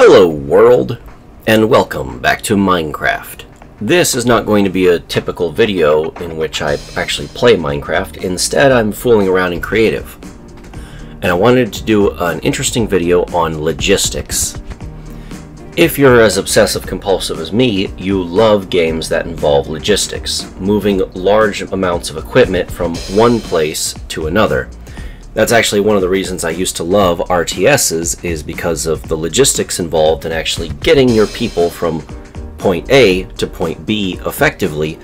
Hello world, and welcome back to Minecraft. This is not going to be a typical video in which I actually play Minecraft. Instead, I'm fooling around in creative. And I wanted to do an interesting video on logistics. If you're as obsessive compulsive as me, you love games that involve logistics, moving large amounts of equipment from one place to another. That's actually one of the reasons I used to love RTSs, is because of the logistics involved in actually getting your people from point A to point B effectively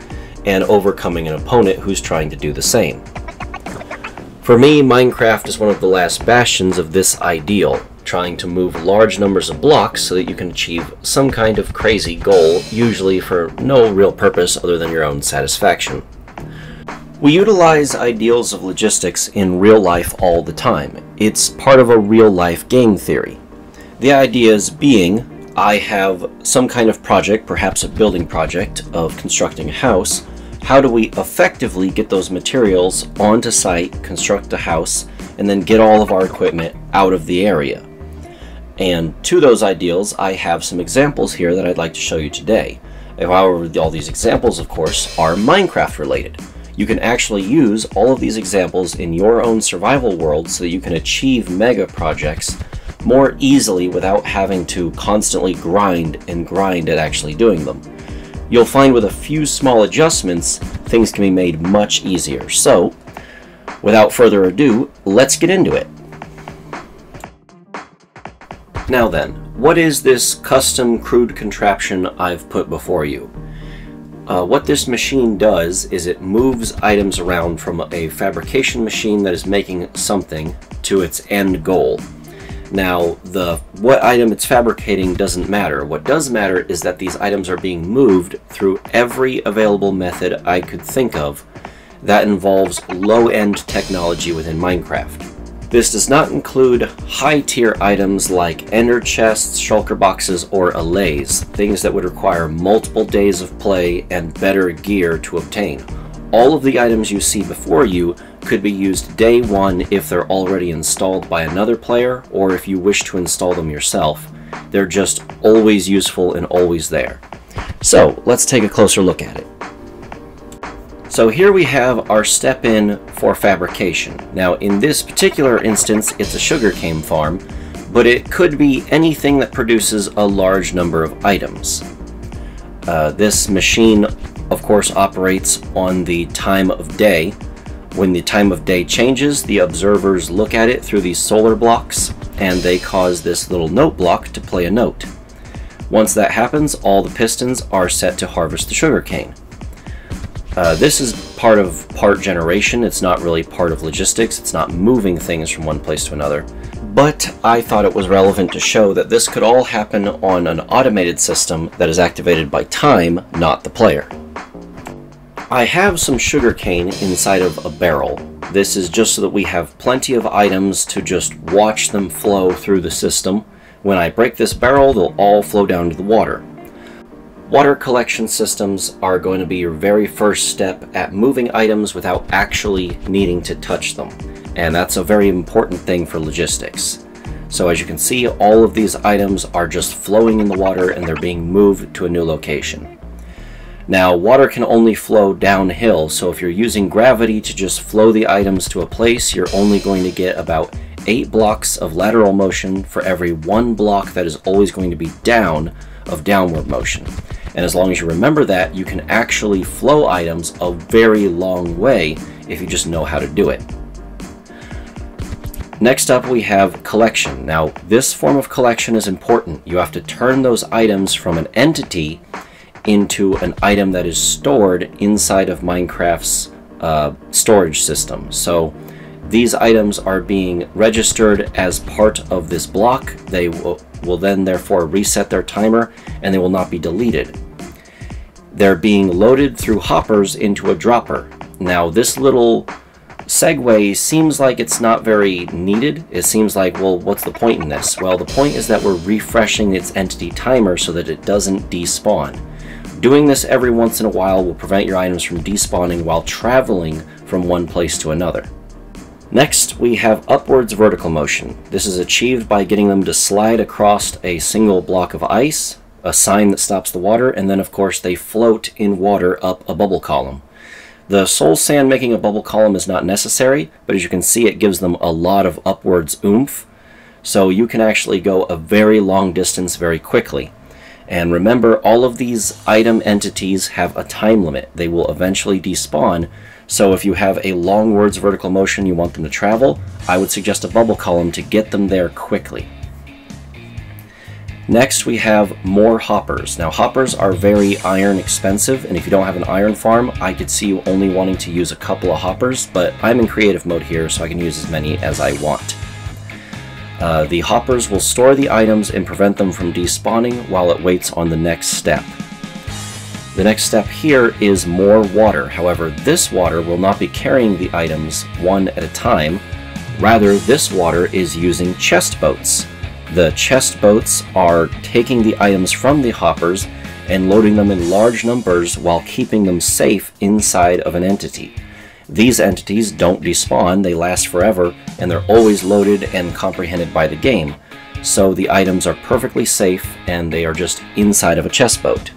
and overcoming an opponent who's trying to do the same. For me, Minecraft is one of the last bastions of this ideal, trying to move large numbers of blocks so that you can achieve some kind of crazy goal, usually for no real purpose other than your own satisfaction. We utilize ideals of logistics in real life all the time. It's part of a real-life game theory. The ideas being, I have some kind of project, perhaps a building project of constructing a house. How do we effectively get those materials onto site, construct a house, and then get all of our equipment out of the area? And to those ideals, I have some examples here that I'd like to show you today. However, all these examples, of course, are Minecraft related. You can actually use all of these examples in your own survival world so that you can achieve mega projects more easily without having to constantly grind at actually doing them. You'll find with a few small adjustments, things can be made much easier. So, without further ado, let's get into it. Now then, what is this custom crude contraption I've put before you? What this machine does is it moves items around from a fabrication machine that is making something to its end goal. Now, what item it's fabricating doesn't matter. What does matter is that these items are being moved through every available method I could think of that involves low-end technology within Minecraft. This does not include high-tier items like ender chests, shulker boxes, or allays, things that would require multiple days of play and better gear to obtain. All of the items you see before you could be used day one if they're already installed by another player, or if you wish to install them yourself. They're just always useful and always there. So, let's take a closer look at it. So here we have our step in for fabrication. Now in this particular instance it's a sugarcane farm, but it could be anything that produces a large number of items. This machine of course operates on the time of day. When the time of day changes, the observers look at it through these solar blocks and they cause this little note block to play a note. Once that happens, all the pistons are set to harvest the sugarcane. This is part generation. It's not really part of logistics. It's not moving things from one place to another. But I thought it was relevant to show that this could all happen on an automated system that is activated by time, not the player. I have some sugarcane inside of a barrel. This is just so that we have plenty of items to just watch them flow through the system. When I break this barrel, they'll all flow down to the water. Water collection systems are going to be your very first step at moving items without actually needing to touch them. And that's a very important thing for logistics. So as you can see, all of these items are just flowing in the water and they're being moved to a new location. Now, water can only flow downhill, so if you're using gravity to just flow the items to a place, you're only going to get about 8 blocks of lateral motion for every 1 block that is always going to be downward motion. And as long as you remember that, you can actually flow items a very long way if you just know how to do it. Next up we have collection. Now this form of collection is important. You have to turn those items from an entity into an item that is stored inside of Minecraft's storage system. So these items are being registered as part of this block. They will then therefore reset their timer and they will not be deleted. They're being loaded through hoppers into a dropper. Now this little segue seems like it's not very needed. It seems like, well, what's the point in this? Well, the point is that we're refreshing its entity timer so that it doesn't despawn. Doing this every once in a while will prevent your items from despawning while traveling from one place to another. Next, we have upwards vertical motion. This is achieved by getting them to slide across a single block of ice, a sign that stops the water, and then of course they float in water up a bubble column. The soul sand making a bubble column is not necessary, but as you can see it gives them a lot of upwards oomph, so you can actually go a very long distance very quickly. And remember, all of these item entities have a time limit. They will eventually despawn, so if you have a longwards vertical motion you want them to travel, I would suggest a bubble column to get them there quickly. Next we have more hoppers. Now hoppers are very iron expensive, and if you don't have an iron farm, I could see you only wanting to use a couple of hoppers, but I'm in creative mode here so I can use as many as I want. The hoppers will store the items and prevent them from despawning while it waits on the next step. The next step here is more water. However, this water will not be carrying the items one at a time. Rather, this water is using chest boats. The chest boats are taking the items from the hoppers and loading them in large numbers while keeping them safe inside of an entity. These entities don't despawn, they last forever, and they're always loaded and comprehended by the game. So the items are perfectly safe and they are just inside of a chest boat.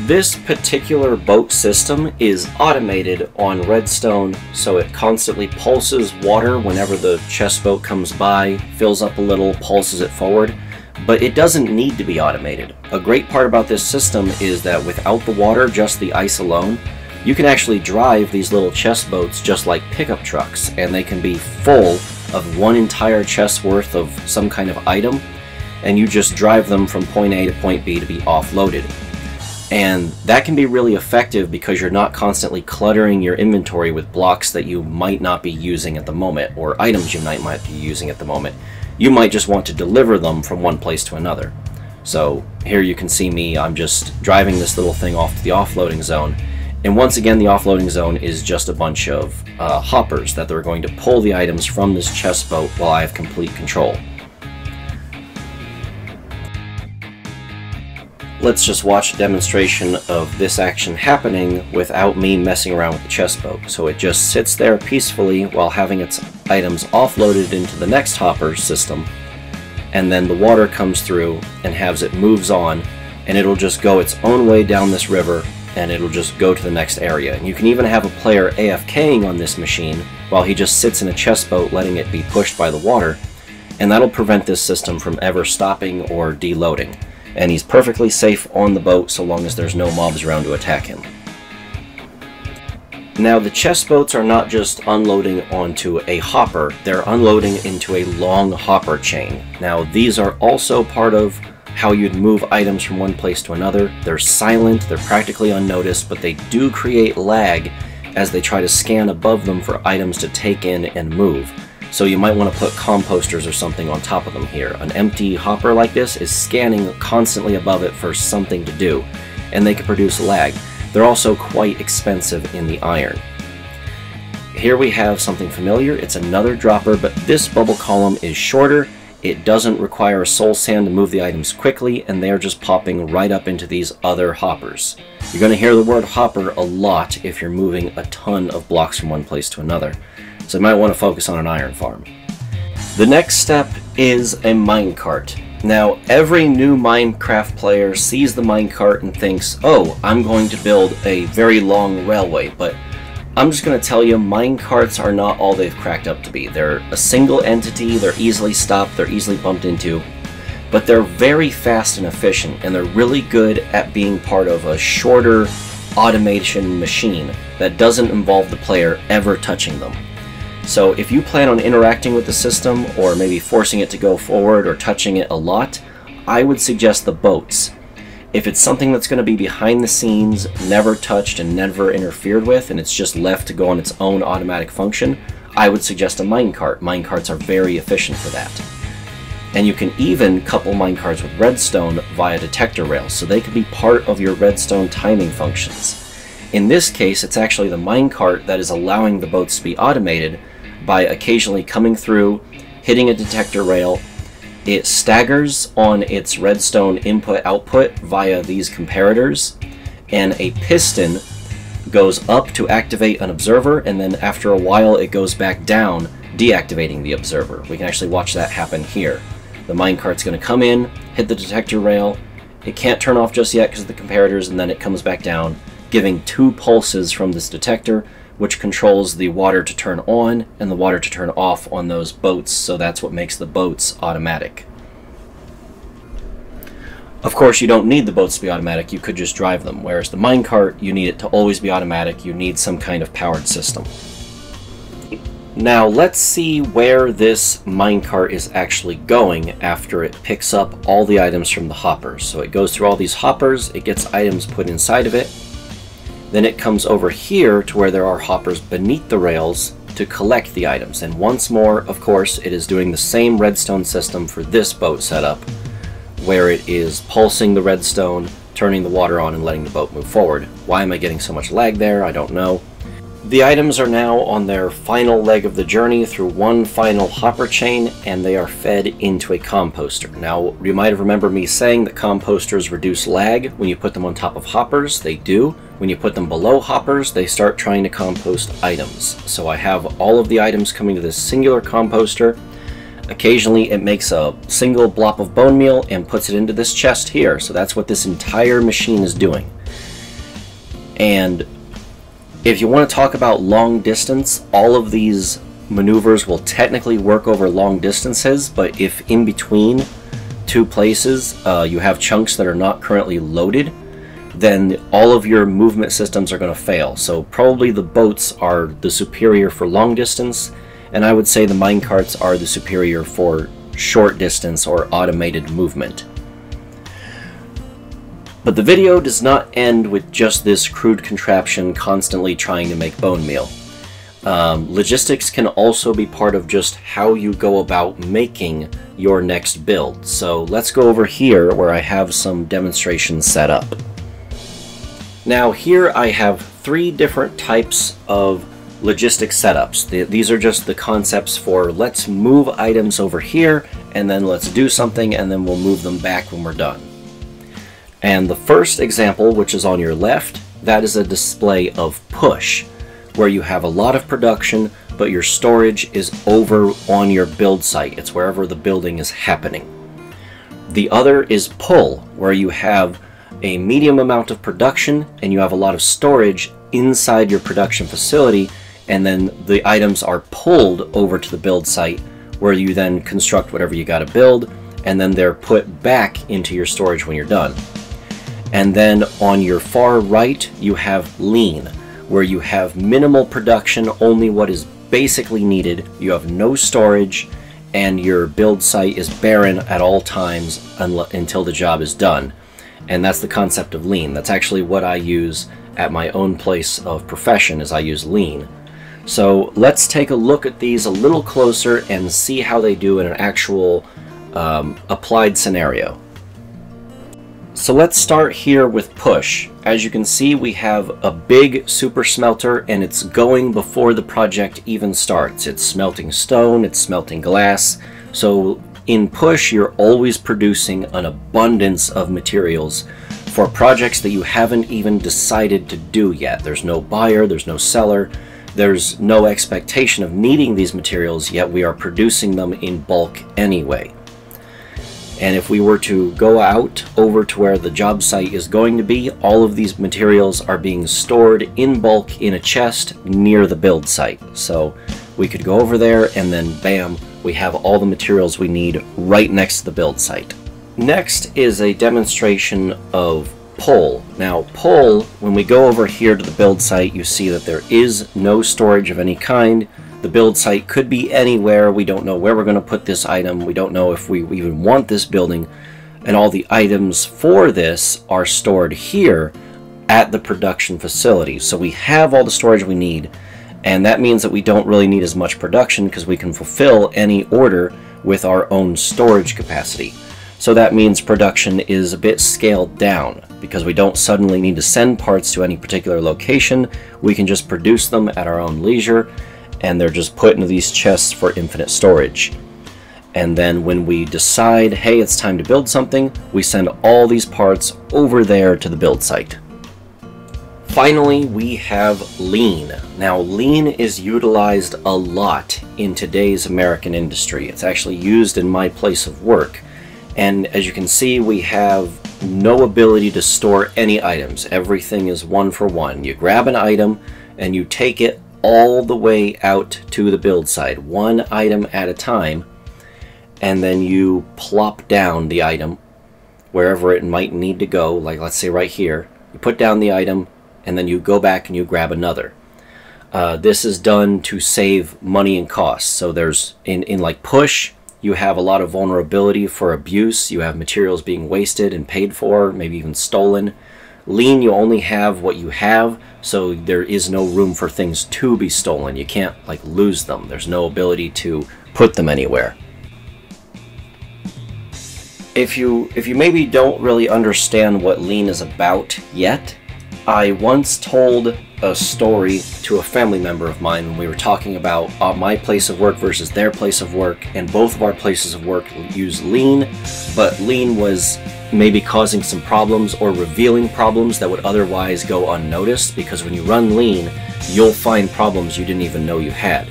This particular boat system is automated on redstone, so it constantly pulses water whenever the chest boat comes by, fills up a little, pulses it forward, but it doesn't need to be automated. A great part about this system is that without the water, just the ice alone, you can actually drive these little chest boats just like pickup trucks, and they can be full of one entire chest worth of some kind of item, and you just drive them from point A to point B to be offloaded. And that can be really effective because you're not constantly cluttering your inventory with blocks that you might not be using at the moment, or items you might be using at the moment. You might just want to deliver them from one place to another. So here you can see me, I'm just driving this little thing off to the offloading zone. And once again, the offloading zone is just a bunch of hoppers that they're going to pull the items from this chest boat while I have complete control. Let's just watch a demonstration of this action happening without me messing around with the chest boat. So it just sits there peacefully while having its items offloaded into the next hopper system, and then the water comes through and has it moves on, and it'll just go its own way down this river, and it'll just go to the next area. And you can even have a player AFKing on this machine while he just sits in a chest boat letting it be pushed by the water, and that'll prevent this system from ever stopping or deloading. And he's perfectly safe on the boat so long as there's no mobs around to attack him. Now the chest boats are not just unloading onto a hopper, they're unloading into a long hopper chain. Now these are also part of how you'd move items from one place to another. They're silent, they're practically unnoticed, but they do create lag as they try to scan above them for items to take in and move. So you might want to put composters or something on top of them here. An empty hopper like this is scanning constantly above it for something to do, and they can produce lag. They're also quite expensive in the iron. Here we have something familiar. It's another dropper, but this bubble column is shorter. It doesn't require a soul sand to move the items quickly, and they're just popping right up into these other hoppers. You're going to hear the word hopper a lot if you're moving a ton of blocks from one place to another. So you might want to focus on an iron farm. The next step is a minecart. Now, every new Minecraft player sees the minecart and thinks, oh, I'm going to build a very long railway, but I'm just going to tell you, minecarts are not all they've cracked up to be. They're a single entity, they're easily stopped, they're easily bumped into, but they're very fast and efficient, and they're really good at being part of a shorter automation machine that doesn't involve the player ever touching them. So if you plan on interacting with the system, or maybe forcing it to go forward or touching it a lot, I would suggest the boats. If it's something that's going to be behind the scenes, never touched and never interfered with, and it's just left to go on its own automatic function, I would suggest a minecart. Minecarts are very efficient for that. And you can even couple minecarts with redstone via detector rails, so they can be part of your redstone timing functions. In this case, it's actually the minecart that is allowing the boats to be automated by occasionally coming through, hitting a detector rail. It staggers on its redstone input-output via these comparators, and a piston goes up to activate an observer, and then after a while it goes back down, deactivating the observer. We can actually watch that happen here. The minecart's going to come in, hit the detector rail. It can't turn off just yet because of the comparators, and then it comes back down, giving 2 pulses from this detector, which controls the water to turn on and the water to turn off on those boats, so that's what makes the boats automatic. Of course, you don't need the boats to be automatic, you could just drive them, whereas the minecart, you need it to always be automatic, you need some kind of powered system. Now let's see where this minecart is actually going after it picks up all the items from the hoppers. So it goes through all these hoppers, it gets items put inside of it, then it comes over here to where there are hoppers beneath the rails to collect the items. And once more, of course, it is doing the same redstone system for this boat setup, where it is pulsing the redstone, turning the water on, and letting the boat move forward. Why am I getting so much lag there? I don't know. The items are now on their final leg of the journey through one final hopper chain, and they are fed into a composter. Now, you might have remembered me saying that composters reduce lag when you put them on top of hoppers. They do. When you put them below hoppers, they start trying to compost items. So I have all of the items coming to this singular composter. Occasionally it makes a single blob of bone meal and puts it into this chest here. So that's what this entire machine is doing. And if you want to talk about long distance, all of these maneuvers will technically work over long distances, but if in between 2 places you have chunks that are not currently loaded, then all of your movement systems are going to fail. So probably the boats are the superior for long distance, and I would say the minecarts are the superior for short distance or automated movement. But the video does not end with just this crude contraption constantly trying to make bone meal. Logistics can also be part of just how you go about making your next build. So let's go over here where I have some demonstrations set up. Now here I have 3 different types of logistics setups. These are just the concepts for let's move items over here, and then let's do something, and then we'll move them back when we're done. And the first example, which is on your left, that is a display of push, where you have a lot of production, but your storage is over on your build site. It's wherever the building is happening. The other is pull, where you have a medium amount of production and you have a lot of storage inside your production facility, and then the items are pulled over to the build site, where you then construct whatever you got to build, and then they're put back into your storage when you're done. And then on your far right, you have lean, where you have minimal production, only what is basically needed. You have no storage, and your build site is barren at all times until the job is done. And that's the concept of lean. That's actually what I use at my own place of profession, is I use lean. So let's take a look at these a little closer and see how they do in an actual applied scenario. So let's start here with push. As you can see, we have a big super smelter, and it's going before the project even starts. It's smelting stone, it's smelting glass. So in push, you're always producing an abundance of materials for projects that you haven't even decided to do yet. There's no buyer, there's no seller, there's no expectation of needing these materials, yet we are producing them in bulk anyway. And if we were to go out over to where the job site is going to be, all of these materials are being stored in bulk in a chest near the build site. So we could go over there and then bam, we have all the materials we need right next to the build site. Next is a demonstration of pull. Now pull, when we go over here to the build site, you see that there is no storage of any kind. The build site could be anywhere. We don't know where we're going to put this item. We don't know if we even want this building. And all the items for this are stored here at the production facility. So we have all the storage we need. And that means that we don't really need as much production because we can fulfill any order with our own storage capacity. So that means production is a bit scaled down because we don't suddenly need to send parts to any particular location. We can just produce them at our own leisure, and they're just put into these chests for infinite storage. And then when we decide, hey, it's time to build something, we send all these parts over there to the build site. Finally, we have lean. Now, lean is utilized a lot in today's American industry. It's actually used in my place of work. And as you can see, we have no ability to store any items. Everything is one for one. You grab an item and you take it all the way out to the build site, one item at a time, and then you plop down the item wherever it might need to go. Like, let's say right here, you put down the item and then you go back and you grab another. This is done to save money and costs. So there's in like push, you have a lot of vulnerability for abuse. You have materials being wasted and paid for, maybe even stolen. Lean, you only have what you have, so there is no room for things to be stolen. You can't like lose them. There's no ability to put them anywhere. If you maybe don't really understand what lean is about yet, I once told a story to a family member of mine when we were talking about my place of work versus their place of work, and both of our places of work use lean, but lean was maybe causing some problems or revealing problems that would otherwise go unnoticed, because when you run lean, you'll find problems you didn't even know you had.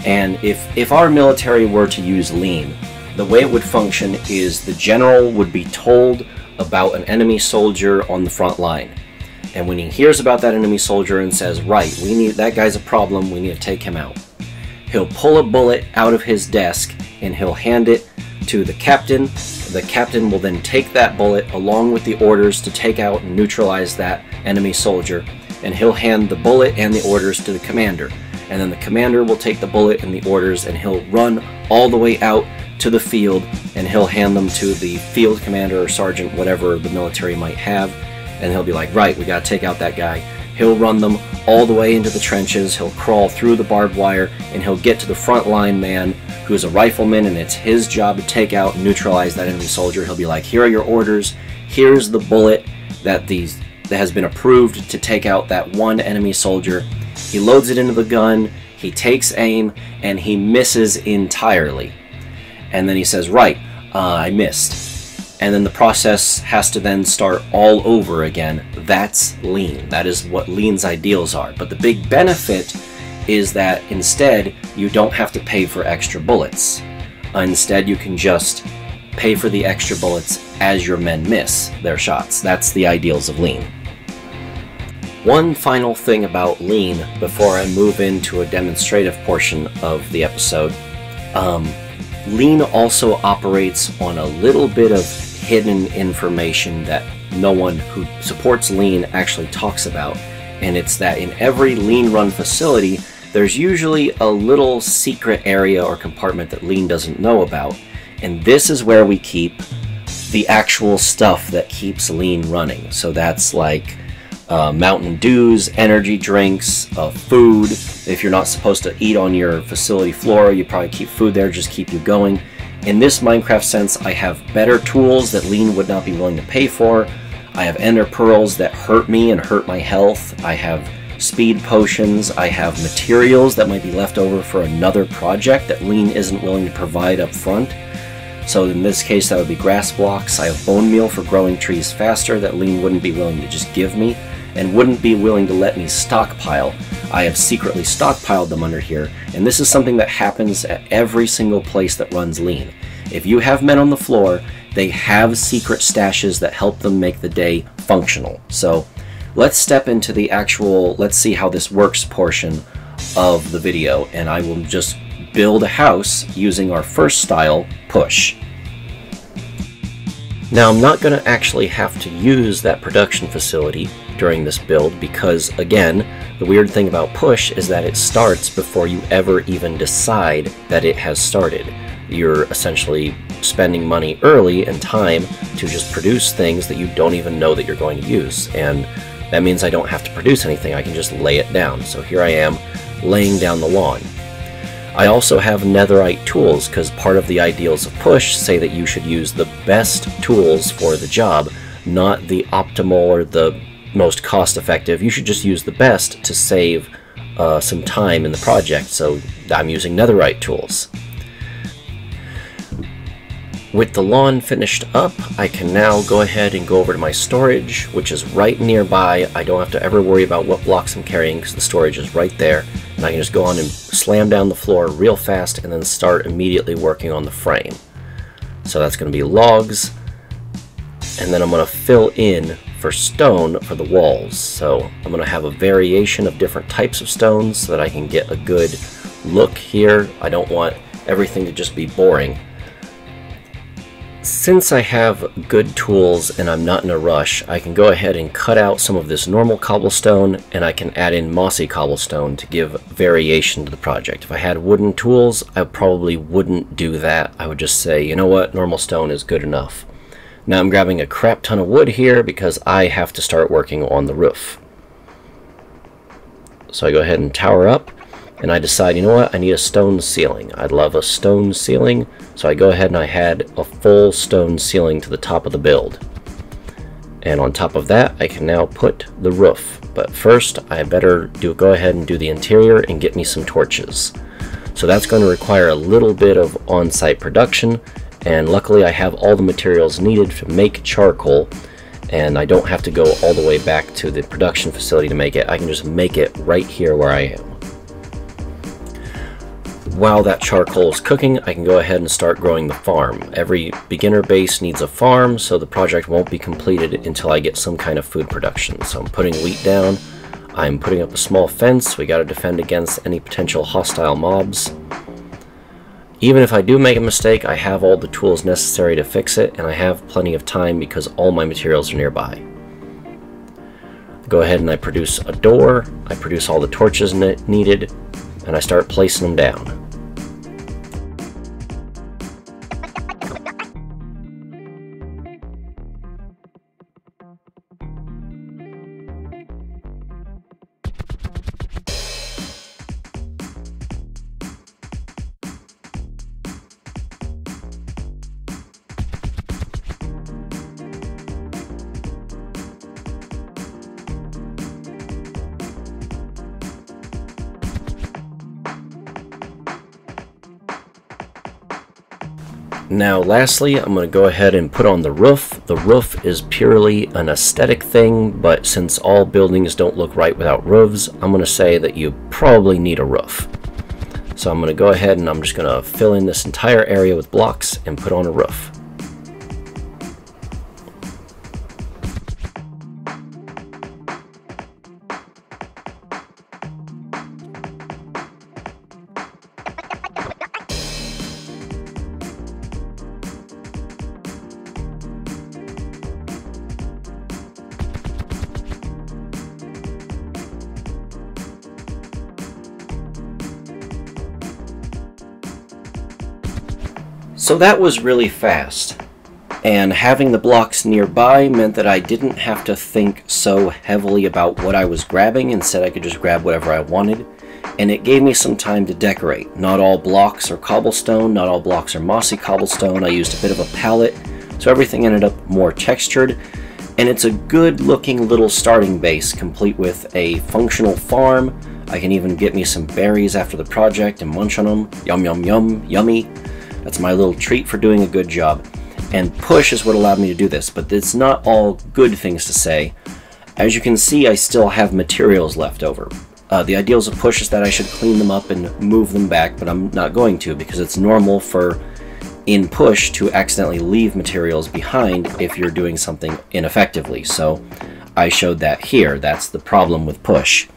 And if our military were to use lean, the way it would function is the general would be told about an enemy soldier on the front line. And when he hears about that enemy soldier and says, right, that guy's a problem, we need to take him out, he'll pull a bullet out of his desk and he'll hand it to the captain. The captain will then take that bullet along with the orders to take out and neutralize that enemy soldier, and he'll hand the bullet and the orders to the commander. And then the commander will take the bullet and the orders and he'll run all the way out to the field and he'll hand them to the field commander or sergeant, whatever the military might have. And he'll be like, right, we gotta take out that guy. He'll run them all the way into the trenches, he'll crawl through the barbed wire, and he'll get to the front line man who's a rifleman, and it's his job to take out and neutralize that enemy soldier. He'll be like, here are your orders, here's the bullet that has been approved to take out that one enemy soldier. He loads it into the gun, he takes aim, and he misses entirely. And then he says, right, I missed. And then the process has to then start all over again. That's lean. That is what lean's ideals are. But the big benefit is that instead, you don't have to pay for extra bullets. Instead, you can just pay for the extra bullets as your men miss their shots. That's the ideals of lean. One final thing about lean before I move into a demonstrative portion of the episode. Lean also operates on a little bit of hidden information that no one who supports lean actually talks about, and it's that in every lean run facility there's usually a little secret area or compartment that lean doesn't know about, and this is where we keep the actual stuff that keeps lean running. So that's like Mountain Dews, energy drinks, food. If you're not supposed to eat on your facility floor, you probably keep food there, just keep you going. In this Minecraft sense, I have better tools that lean would not be willing to pay for. I have ender pearls that hurt me and hurt my health. I have speed potions. I have materials that might be left over for another project that lean isn't willing to provide up front. So in this case, that would be grass blocks. I have bone meal for growing trees faster that lean wouldn't be willing to just give me, and wouldn't be willing to let me stockpile. I have secretly stockpiled them under here, and this is something that happens at every single place that runs lean. If you have men on the floor, they have secret stashes that help them make the day functional. So let's step into the actual, let's see how this works portion of the video, and I will just build a house using our first style, push. Now I'm not going to actually have to use that production facility during this build because, again, the weird thing about push is that it starts before you ever even decide that it has started. You're essentially spending money early and time to just produce things that you don't even know that you're going to use, and that means I don't have to produce anything, I can just lay it down. So here I am laying down the lawn. I also have netherite tools because part of the ideals of push say that you should use the best tools for the job, not the optimal or the most cost-effective. You should just use the best to save some time in the project, so I'm using netherite tools. With the lawn finished up, I can now go ahead and go over to my storage, which is right nearby. I don't have to ever worry about what blocks I'm carrying because the storage is right there. And I can just go on and slam down the floor real fast and then start immediately working on the frame. So that's going to be logs, and then I'm going to fill in for stone for the walls. So I'm going to have a variation of different types of stones so that I can get a good look here. I don't want everything to just be boring. Since I have good tools and I'm not in a rush, I can go ahead and cut out some of this normal cobblestone and I can add in mossy cobblestone to give variation to the project. If I had wooden tools, I probably wouldn't do that. I would just say, you know what, normal stone is good enough. Now I'm grabbing a crap ton of wood here because I have to start working on the roof. So I go ahead and tower up. And I decide, you know what, I need a stone ceiling. I'd love a stone ceiling, so I go ahead and I add a full stone ceiling to the top of the build. And on top of that, I can now put the roof. But first, I better go ahead and do the interior and get me some torches. So that's going to require a little bit of on-site production, and luckily I have all the materials needed to make charcoal, and I don't have to go all the way back to the production facility to make it. I can just make it right here where I am. While that charcoal is cooking, I can go ahead and start growing the farm. Every beginner base needs a farm, so the project won't be completed until I get some kind of food production. So I'm putting wheat down, I'm putting up a small fence. We got to defend against any potential hostile mobs. Even if I do make a mistake, I have all the tools necessary to fix it, and I have plenty of time because all my materials are nearby. Go ahead and I produce a door, I produce all the torches needed, and I start placing them down. Now lastly, I'm going to go ahead and put on the roof. The roof is purely an aesthetic thing, but since all buildings don't look right without roofs, I'm going to say that you probably need a roof. So I'm going to go ahead and I'm just going to fill in this entire area with blocks and put on a roof. So that was really fast, and having the blocks nearby meant that I didn't have to think so heavily about what I was grabbing. Instead, I could just grab whatever I wanted, and it gave me some time to decorate. Not all blocks are cobblestone, not all blocks are mossy cobblestone. I used a bit of a palette, so everything ended up more textured, and it's a good looking little starting base, complete with a functional farm. I can even get me some berries after the project and munch on them. Yum, yum, yum, yummy. That's my little treat for doing a good job. And push is what allowed me to do this, but it's not all good things to say. As you can see, I still have materials left over. The ideals of push is that I should clean them up and move them back, but I'm not going to because it's normal for in push to accidentally leave materials behind if you're doing something ineffectively. So I showed that here. That's the problem with push.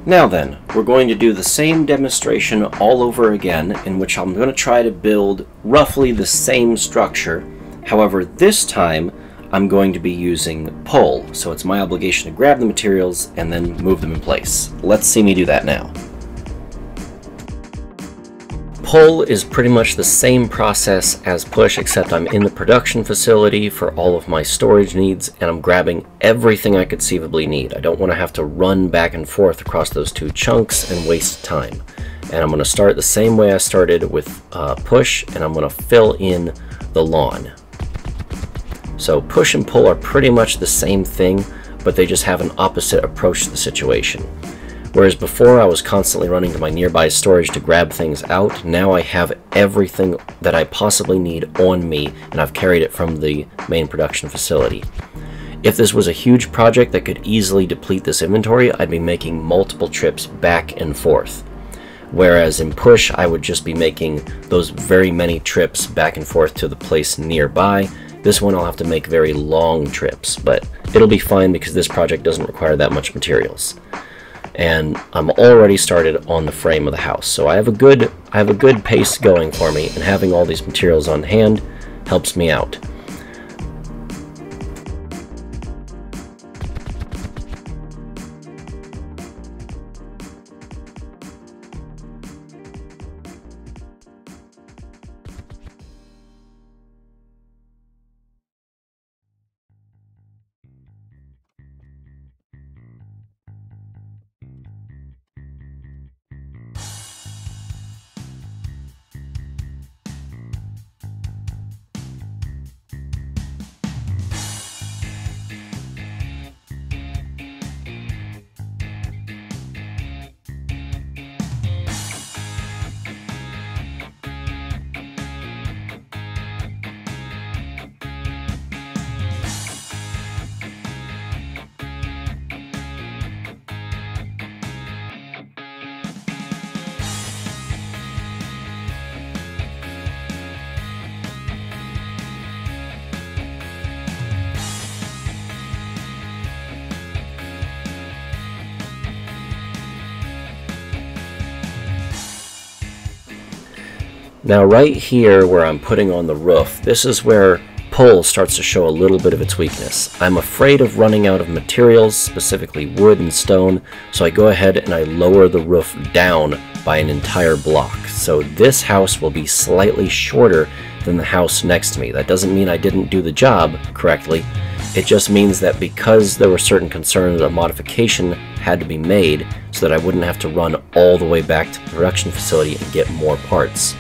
Now then, we're going to do the same demonstration all over again, in which I'm going to try to build roughly the same structure. However, this time I'm going to be using pull, so it's my obligation to grab the materials and then move them in place. Let's see me do that now. Pull is pretty much the same process as push, except I'm in the production facility for all of my storage needs, and I'm grabbing everything I conceivably need. I don't want to have to run back and forth across those two chunks and waste time. And I'm going to start the same way I started with push, and I'm going to fill in the lawn. So push and pull are pretty much the same thing, but they just have an opposite approach to the situation. Whereas before I was constantly running to my nearby storage to grab things out, now I have everything that I possibly need on me, and I've carried it from the main production facility. If this was a huge project that could easily deplete this inventory, I'd be making multiple trips back and forth. Whereas in Push, I would just be making those very many trips back and forth to the place nearby. This one I'll have to make very long trips, but it'll be fine because this project doesn't require that much materials. And I'm already started on the frame of the house, so I have a good pace going for me, and having all these materials on hand helps me out. Now right here where I'm putting on the roof, this is where pull starts to show a little bit of its weakness. I'm afraid of running out of materials, specifically wood and stone, so I go ahead and I lower the roof down by an entire block. So this house will be slightly shorter than the house next to me. That doesn't mean I didn't do the job correctly. It just means that because there were certain concerns, a modification had to be made so that I wouldn't have to run all the way back to the production facility and get more parts.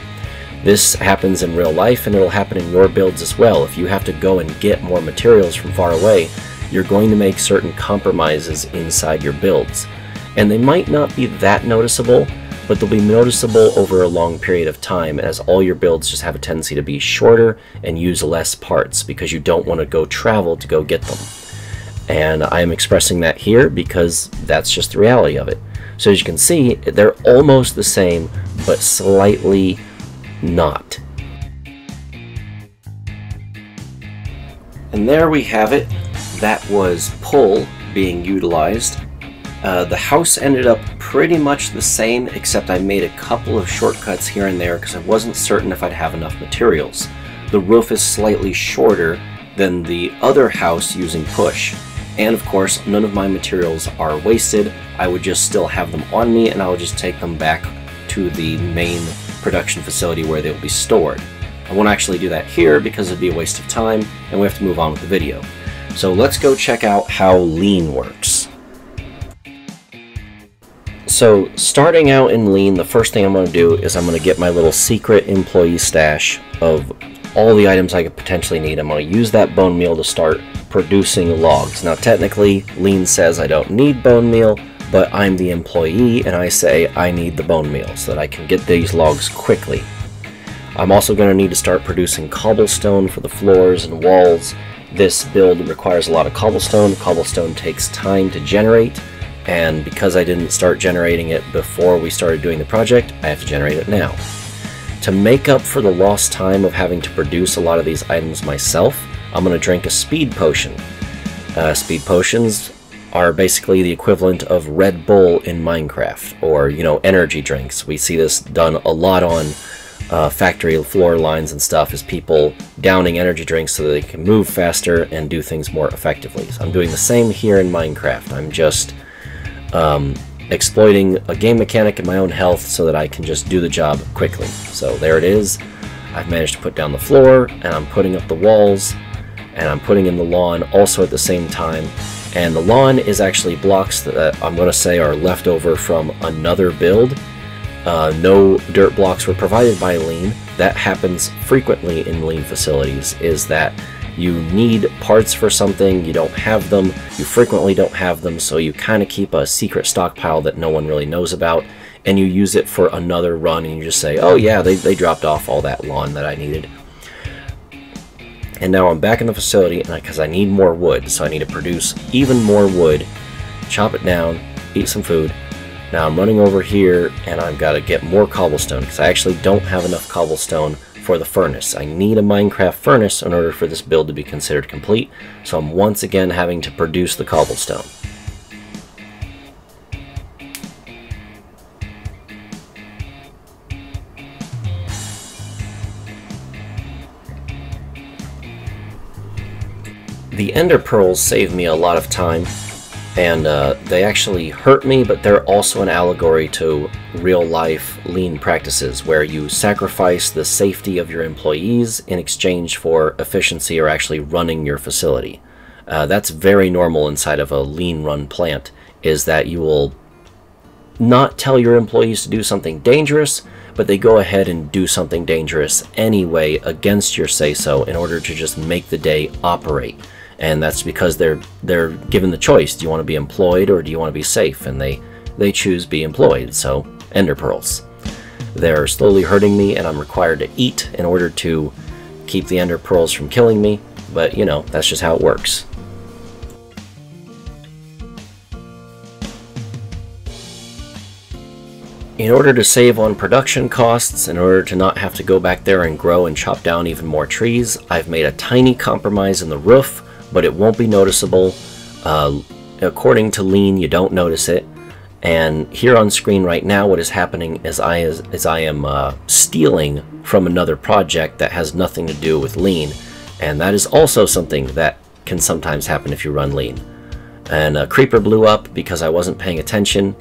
This happens in real life, and it'll happen in your builds as well. If you have to go and get more materials from far away, you're going to make certain compromises inside your builds. And they might not be that noticeable, but they'll be noticeable over a long period of time, as all your builds just have a tendency to be shorter and use less parts because you don't want to go travel to go get them. And I'm expressing that here because that's just the reality of it. So as you can see, they're almost the same, but slightly not. And there we have it. That was pull being utilized. The house ended up pretty much the same, except I made a couple of shortcuts here and there because I wasn't certain if I'd have enough materials. The roof is slightly shorter than the other house using push. And of course, none of my materials are wasted. I would just still have them on me, and I would just take them back to the main production facility where they'll be stored. I won't actually do that here because it'd be a waste of time, and we have to move on with the video. So let's go check out how Lean works. So starting out in Lean, the first thing I'm going to do is I'm going to get my little secret employee stash of all the items I could potentially need. I'm going to use that bone meal to start producing logs. Now technically, Lean says I don't need bone meal, but I'm the employee and I say I need the bone meal so that I can get these logs quickly. I'm also going to need to start producing cobblestone for the floors and walls. This build requires a lot of cobblestone. Cobblestone takes time to generate, and because I didn't start generating it before we started doing the project, I have to generate it now. To make up for the lost time of having to produce a lot of these items myself, I'm going to drink a speed potion. Speed potions are basically the equivalent of Red Bull in Minecraft, or, you know, energy drinks. We see this done a lot on factory floor lines and stuff, is people downing energy drinks so that they can move faster and do things more effectively. So I'm doing the same here in Minecraft. I'm just exploiting a game mechanic in my own health so that I can just do the job quickly. So there it is. I've managed to put down the floor, and I'm putting up the walls, and I'm putting in the lawn also at the same time. And the lawn is actually blocks that I'm going to say are left over from another build. No dirt blocks were provided by Lean. That happens frequently in Lean facilities, is that You need parts for something, you don't have them, you frequently don't have them, so you kind of keep a secret stockpile that no one really knows about, and you use it for another run, and you just say, oh yeah, they dropped off all that lawn that I needed. And now I'm back in the facility, and because I need more wood, so I need to produce even more wood, chop it down, eat some food. Now I'm running over here, and I've got to get more cobblestone, because I actually don't have enough cobblestone for the furnace. I need a Minecraft furnace in order for this build to be considered complete, so I'm once again having to produce the cobblestone. The ender pearls save me a lot of time, and they actually hurt me, but they're also an allegory to real-life lean practices, where you sacrifice the safety of your employees in exchange for efficiency or actually running your facility. That's very normal inside of a lean run plant, is that you will not tell your employees to do something dangerous, but they go ahead and do something dangerous anyway against your say-so in order to just make the day operate. And that's because they're given the choice. Do you want to be employed or do you want to be safe? And they choose be employed, so ender pearls. They're slowly hurting me, and I'm required to eat in order to keep the ender pearls from killing me, but you know, that's just how it works. In order to save on production costs, in order to not have to go back there and grow and chop down even more trees, I've made a tiny compromise in the roof, but it won't be noticeable. According to Lean, you don't notice it. And here on screen right now, what is happening is I am stealing from another project that has nothing to do with Lean, and that is also something that can sometimes happen if you run Lean. And a creeper blew up because I wasn't paying attention.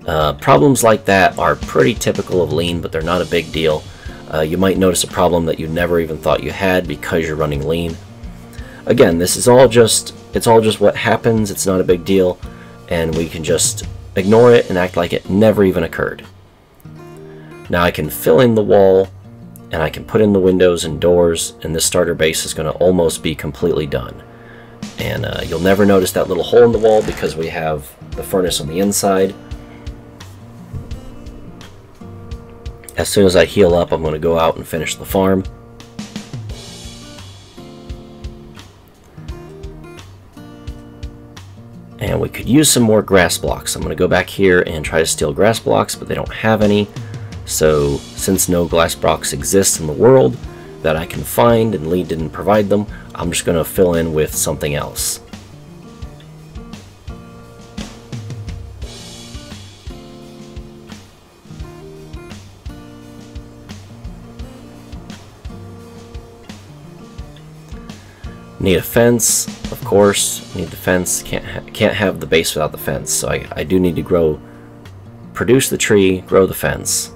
Problems like that are pretty typical of Lean, but they're not a big deal. You might notice a problem that you never even thought you had because you're running Lean. Again, this is all just what happens. It's not a big deal, and we can just ignore it and act like it never even occurred. Now I can fill in the wall, and I can put in the windows and doors, and this starter base is going to almost be completely done. And you'll never notice that little hole in the wall because we have the furnace on the inside. As soon as I heal up, I'm going to go out and finish the farm. And we could use some more grass blocks. I'm going to go back here and try to steal grass blocks, but they don't have any. So since no glass blocks exist in the world that I can find and Lee didn't provide them, I'm just going to fill in with something else. Need a fence, of course. Need the fence. Can't have the base without the fence. So I do need to produce the tree, grow the fence.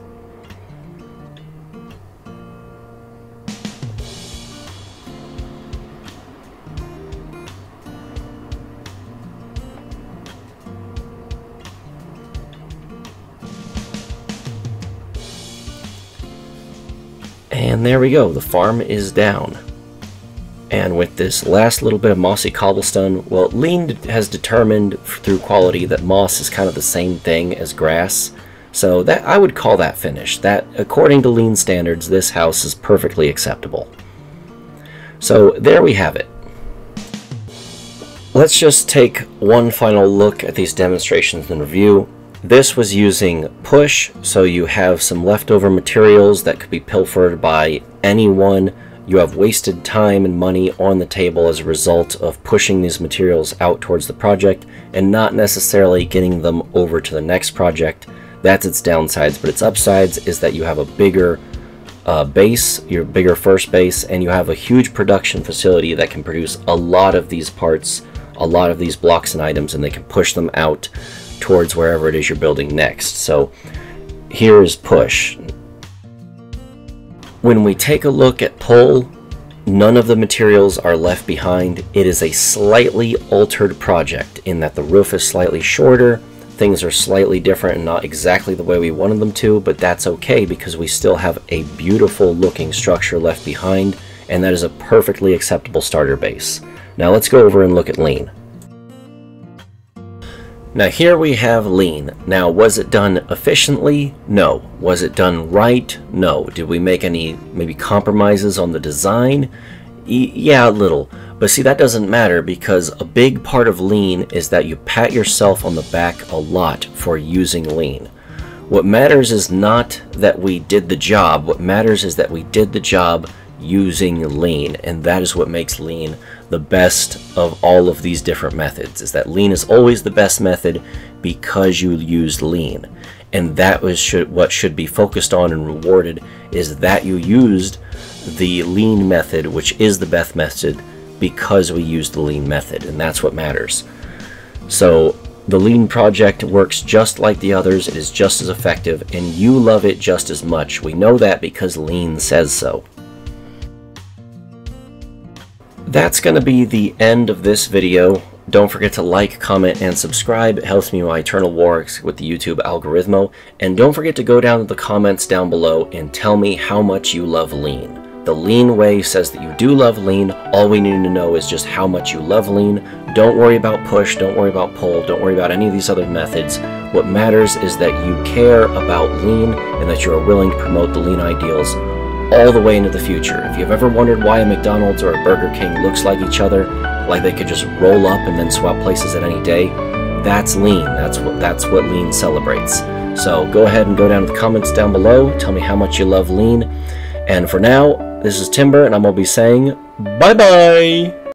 And there we go. The farm is down. And with this last little bit of mossy cobblestone, well, Lean has determined through quality that moss is kind of the same thing as grass. So that I would call that finished. That, according to Lean standards, this house is perfectly acceptable. So there we have it. Let's just take one final look at these demonstrations in review. This was using push, so you have some leftover materials that could be pilfered by anyone. You have wasted time and money on the table as a result of pushing these materials out towards the project and not necessarily getting them over to the next project. That's its downsides, but its upsides is that you have a bigger base, your bigger first base, and you have a huge production facility that can produce a lot of these parts, a lot of these blocks and items, and they can push them out towards wherever it is you're building next. So here is push. When we take a look at pull, none of the materials are left behind. It is a slightly altered project in that the roof is slightly shorter, things are slightly different and not exactly the way we wanted them to, but that's okay because we still have a beautiful looking structure left behind, and that is a perfectly acceptable starter base. Now let's go over and look at lean. Now here we have lean. Now, was it done efficiently? No. Was it done right? No. Did we make any maybe compromises on the design? Yeah, a little. But see, that doesn't matter, because a big part of lean is that you pat yourself on the back a lot for using lean. What matters is not that we did the job. What matters is that we did the job using lean, and that is what makes lean the best of all of these different methods, is that lean is always the best method because you used lean. And that was what should be focused on and rewarded, is that you used the lean method, which is the best method, because we used the lean method, and that's what matters. So the lean project works just like the others. It is just as effective, and you love it just as much. We know that because lean says so. That's going to be the end of this video. Don't forget to like, comment, and subscribe. It helps me in my eternal war with the YouTube algorithm. And don't forget to go down to the comments down below and tell me how much you love lean. The lean way says that you do love lean. All we need to know is just how much you love lean. Don't worry about push, don't worry about pull, don't worry about any of these other methods. What matters is that you care about lean and that you are willing to promote the lean ideals all the way into the future. If you've ever wondered why a McDonald's or a Burger King looks like each other, like they could just roll up and then swap places at any day, that's lean. That's what lean celebrates. So go ahead and go down to the comments down below. Tell me how much you love lean. And for now, this is Timber, and I'm going to be saying bye-bye!